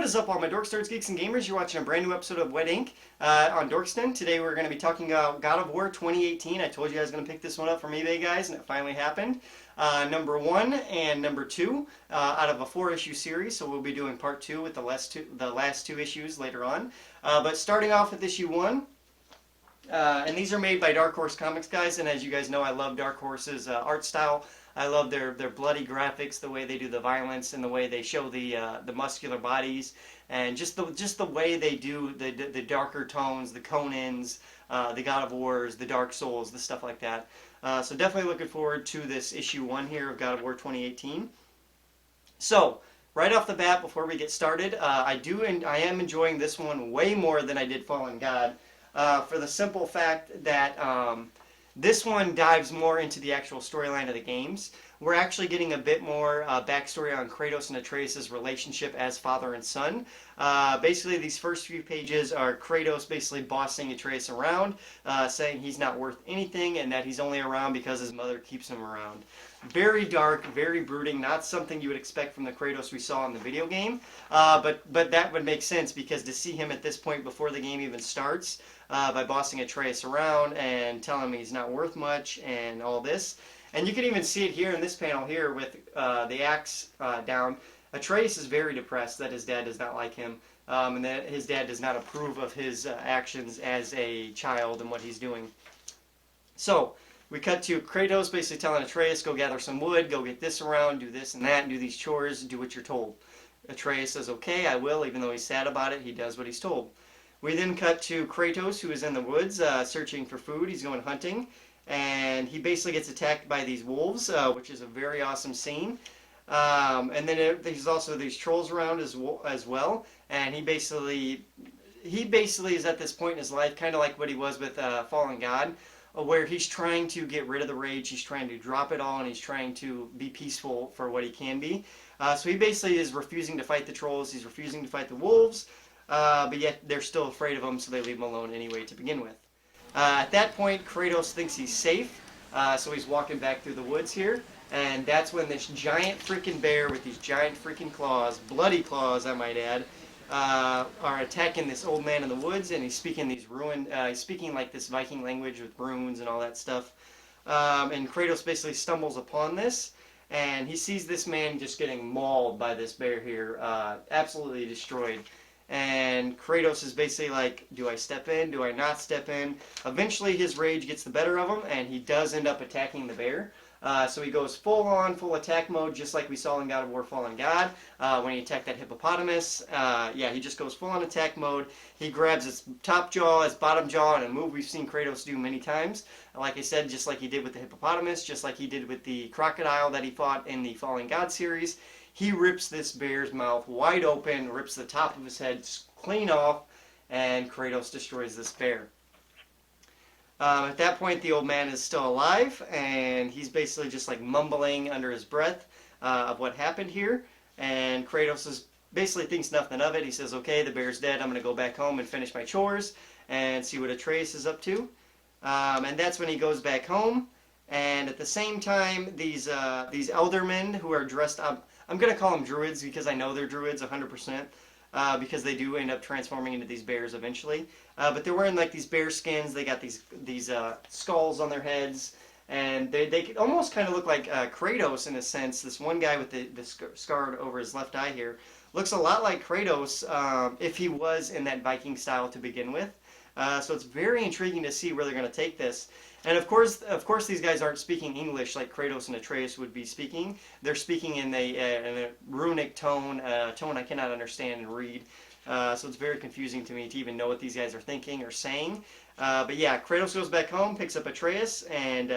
is up, all my dorks, nerds, geeks, and gamers? You're watching a brand new episode of Wet Ink on Dorkston. Today we're going to be talking about God of War 2018. I told you I was going to pick this one up from eBay, guys, and it finally happened. Number 1 and number 2 out of a 4-issue series, so we'll be doing part 2 with the last two issues later on. But starting off with issue 1, and these are made by Dark Horse Comics, guys, and as you guys know, I love Dark Horse's art style. I love their bloody graphics, the way they do the violence, and the way they show the muscular bodies, and just the way they do the darker tones, the Conans, the God of Wars, the Dark Souls, the stuff like that. So definitely looking forward to this issue 1 here of God of War 2018. So right off the bat, before we get started, I am enjoying this one way more than I did Fallen God, for the simple fact that this one dives more into the actual storyline of the games. We're actually getting a bit more backstory on Kratos and Atreus' relationship as father and son. Basically, these first few pages are Kratos basically bossing Atreus around, saying he's not worth anything and that he's only around because his mother keeps him around. Very dark, very brooding, not something you would expect from the Kratos we saw in the video game, but that would make sense because to see him at this point before the game even starts, by bossing Atreus around and telling him he's not worth much and all this. And you can even see it here in this panel here with the axe down. Atreus is very depressed that his dad does not like him, and that his dad does not approve of his actions as a child and what he's doing. So we cut to Kratos basically telling Atreus, go gather some wood, go get this around, do this and that, do these chores, do what you're told. Atreus says, okay, I will, even though he's sad about it, he does what he's told. We then cut to Kratos, who is in the woods searching for food. He's going hunting, and he basically gets attacked by these wolves, which is a very awesome scene. And then there's also these trolls around as well, and he basically is at this point in his life, kind of like what he was with Fallen God, where he's trying to get rid of the rage, he's trying to drop it all, and he's trying to be peaceful for what he can be. So he basically is refusing to fight the trolls, he's refusing to fight the wolves, but yet they're still afraid of him, so they leave him alone anyway to begin with. At that point, Kratos thinks he's safe, so he's walking back through the woods here, and that's when this giant freaking bear with these giant freaking claws, bloody claws I might add, are attacking this old man in the woods, and he's speaking he's speaking like this Viking language with runes and all that stuff. And Kratos basically stumbles upon this, and he sees this man just getting mauled by this bear here, absolutely destroyed. And Kratos is basically like, do I step in? Do I not step in? Eventually his rage gets the better of him, and he does end up attacking the bear. So he goes full attack mode, just like we saw in God of War Fallen God, when he attacked that hippopotamus. Yeah, he just goes full on attack mode. He grabs its top jaw, its bottom jaw, in a move we've seen Kratos do many times. Like I said, just like he did with the hippopotamus, just like he did with the crocodile that he fought in the Fallen God series. He rips this bear's mouth wide open, rips the top of his head clean off, and Kratos destroys this bear. At that point, the old man is still alive, and he's basically just like mumbling under his breath of what happened here. And Kratos basically thinks nothing of it. He says, okay, the bear's dead. I'm going to go back home and finish my chores and see what Atreus is up to. And that's when he goes back home. And at the same time, these eldermen who are dressed up, I'm going to call them druids because I know they're druids 100%, because they do end up transforming into these bears eventually. But they're wearing like these bear skins, they got these skulls on their heads, and they almost kind of look like Kratos in a sense. This one guy with the scar over his left eye here looks a lot like Kratos if he was in that Viking style to begin with. So it's very intriguing to see where they're going to take this. And of course, these guys aren't speaking English like Kratos and Atreus would be speaking. They're speaking in a runic tone, a tone I cannot understand and read. So it's very confusing to me to even know what these guys are thinking or saying. But yeah, Kratos goes back home, picks up Atreus, and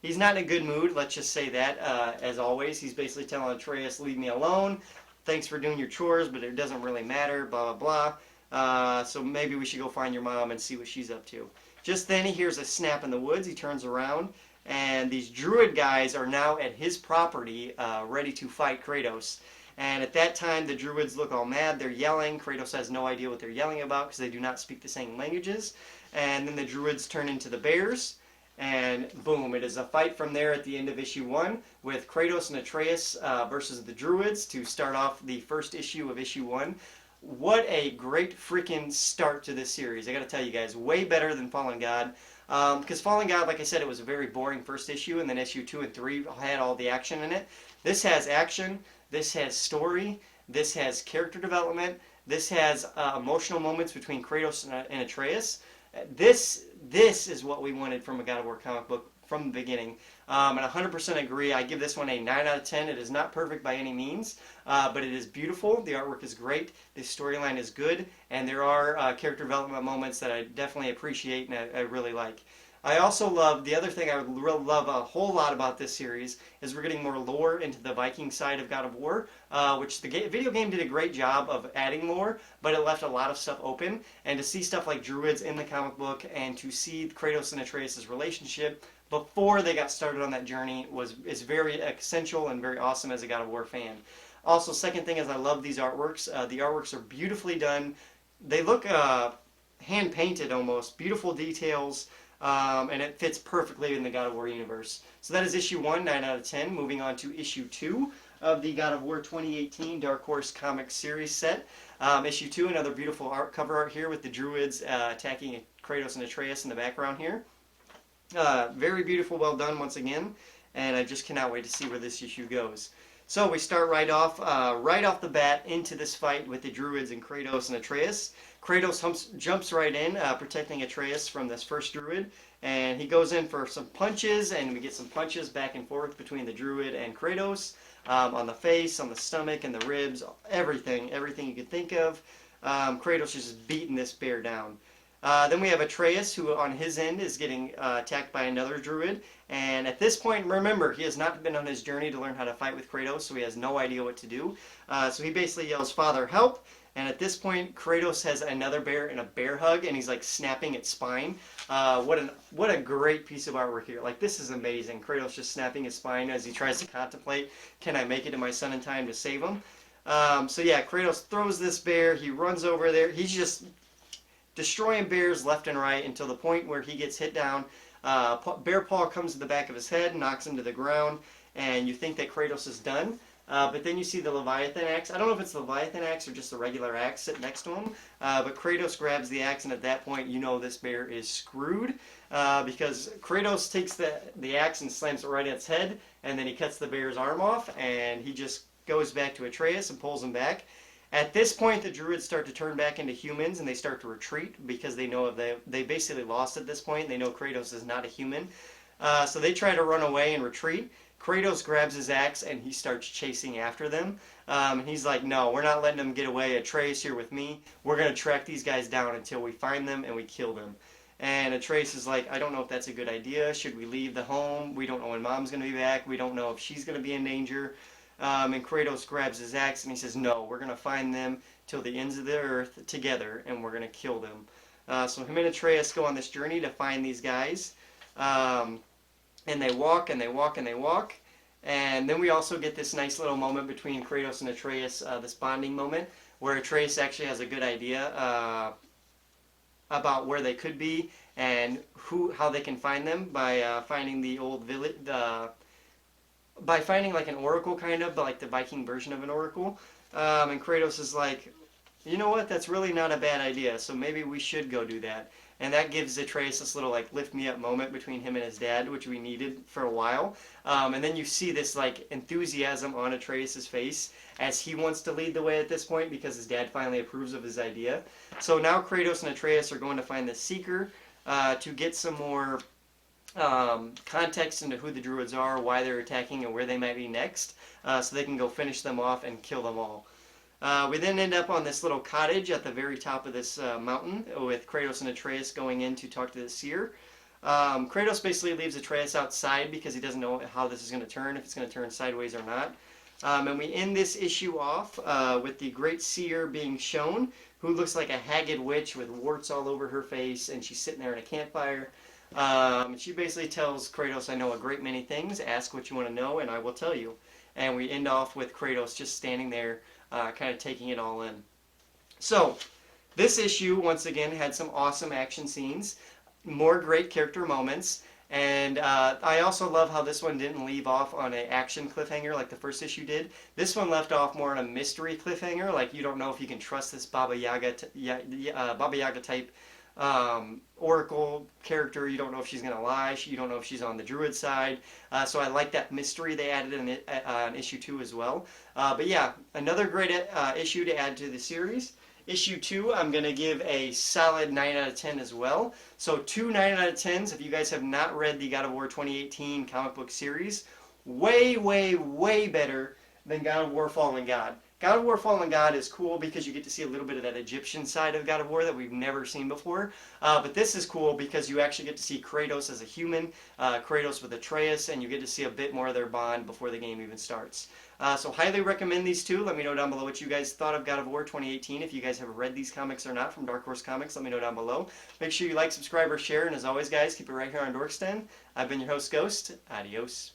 he's not in a good mood, let's just say that. As always, he's basically telling Atreus, leave me alone. Thanks for doing your chores, but it doesn't really matter, blah, blah, blah. So maybe we should go find your mom and see what she's up to. Just then he hears a snap in the woods. He turns around, and these druid guys are now at his property, ready to fight Kratos. And at that time, the druids look all mad. They're yelling. Kratos has no idea what they're yelling about because they do not speak the same languages. And then the druids turn into the bears, And boom, it is a fight from there at the end of issue 1 with Kratos and Atreus versus the Druids to start off the first issue of issue 1. What a great freaking start to this series. I gotta tell you guys, way better than Fallen God. Because Fallen God, like I said, it was a very boring first issue, and then issue 2 and 3 had all the action in it. This has action, this has story, this has character development, this has emotional moments between Kratos and Atreus. This is what we wanted from a God of War comic book from the beginning. And 100% agree. I give this one a 9 out of 10. It is not perfect by any means, but it is beautiful. The artwork is great. The storyline is good. And there are character development moments that I definitely appreciate and I really like. I also love, the other thing I would really love a whole lot about this series is we're getting more lore into the Viking side of God of War, which the video game did a great job of adding lore, but it left a lot of stuff open. And to see stuff like Druids in the comic book and to see Kratos and Atreus' relationship before they got started on that journey is very essential and very awesome as a God of War fan. Also, second thing is I love these artworks. The artworks are beautifully done. They look hand-painted almost. Beautiful details. And it fits perfectly in the God of War universe. So that is issue 1, 9 out of 10. Moving on to issue 2 of the God of War 2018 Dark Horse Comics series set. Issue 2, another beautiful cover art here with the Druids attacking Kratos and Atreus in the background here. Very beautiful, well done once again, and I just cannot wait to see where this issue goes. So we start right off the bat into this fight with the Druids and Kratos and Atreus. Kratos jumps right in, protecting Atreus from this first Druid, and he goes in for some punches, and we get some punches back and forth between the Druid and Kratos, on the face, on the stomach, and the ribs, everything you could think of. Kratos is just beating this bear down. Then we have Atreus, who on his end is getting attacked by another Druid. And at this point, remember, he has not been on his journey to learn how to fight with Kratos, so he has no idea what to do. So he basically yells, "Father, help!" And at this point, Kratos has another bear in a bear hug, and he's like snapping its spine. What a great piece of artwork here. Like, this is amazing. Kratos just snapping his spine as he tries to contemplate, can I make it to my son in time to save him? So yeah, Kratos throws this bear, he runs over there, he's just destroying bears left and right until the point where he gets hit down. Bear paw comes to the back of his head, knocks him to the ground, and you think that Kratos is done. But then you see the Leviathan axe. I don't know if it's the Leviathan axe or just the regular axe sitting next to him. But Kratos grabs the axe, and at that point, you know this bear is screwed. Because Kratos takes the axe and slams it right at its head, and then he cuts the bear's arm off, and he just goes back to Atreus and pulls him back. At this point, the Druids start to turn back into humans, and they start to retreat because they know they basically lost at this point. They know Kratos is not a human. So they try to run away and retreat. Kratos grabs his axe, and he starts chasing after them. He's like, no, we're not letting them get away. Atreus here with me. We're going to track these guys down until we find them and we kill them. And Atreus is like, I don't know if that's a good idea. Should we leave the home? We don't know when Mom's going to be back. We don't know if she's going to be in danger. And Kratos grabs his axe and he says, no, we're going to find them till the ends of the earth together, and we're going to kill them. So him and Atreus go on this journey to find these guys. And they walk and they walk and they walk. And then we also get this nice little moment between Kratos and Atreus, this bonding moment, where Atreus actually has a good idea about where they could be and how they can find them by finding the old village, by finding like an oracle kind of, but like the Viking version of an oracle. And Kratos is like, you know what, that's really not a bad idea, so maybe we should go do that. And that gives Atreus this little like lift me up moment between him and his dad, which we needed for a while. And then you see this like enthusiasm on Atreus' face as he wants to lead the way at this point because his dad finally approves of his idea. So now Kratos and Atreus are going to find the Seeker to get some more context into who the Druids are, why they're attacking, and where they might be next, so they can go finish them off and kill them all. We then end up on this little cottage at the very top of this mountain with Kratos and Atreus going in to talk to the seer. Kratos basically leaves Atreus outside because he doesn't know how this is going to turn, if it's going to turn sideways or not. And we end this issue off with the great seer being shown, who looks like a haggard witch with warts all over her face, and she's sitting there in a campfire. She basically tells Kratos, I know a great many things, ask what you want to know and I will tell you. And we end off with Kratos just standing there, kind of taking it all in. So, this issue, once again, had some awesome action scenes, more great character moments, And I also love how this one didn't leave off on an action cliffhanger like the first issue did. This one left off more on a mystery cliffhanger, like you don't know if you can trust this Baba Yaga type Oracle character. You don't know if she's gonna lie. You don't know if she's on the Druid side. So I like that mystery they added in issue 2 as well. But yeah, another great issue to add to the series. Issue 2, I'm going to give a solid 9 out of 10 as well. So 2 9 out of 10s, if you guys have not read the God of War 2018 comic book series, way, way, way better than God of War Fallen God. God of War Fallen God is cool because you get to see a little bit of that Egyptian side of God of War that we've never seen before. But this is cool because you actually get to see Kratos as a human, Kratos with Atreus, and you get to see a bit more of their bond before the game even starts. So highly recommend these two. Let me know down below what you guys thought of God of War 2018. If you guys have read these comics or not from Dark Horse Comics, let me know down below. Make sure you like, subscribe, or share. And as always, guys, keep it right here on Dorks Den. I've been your host, Ghost. Adios.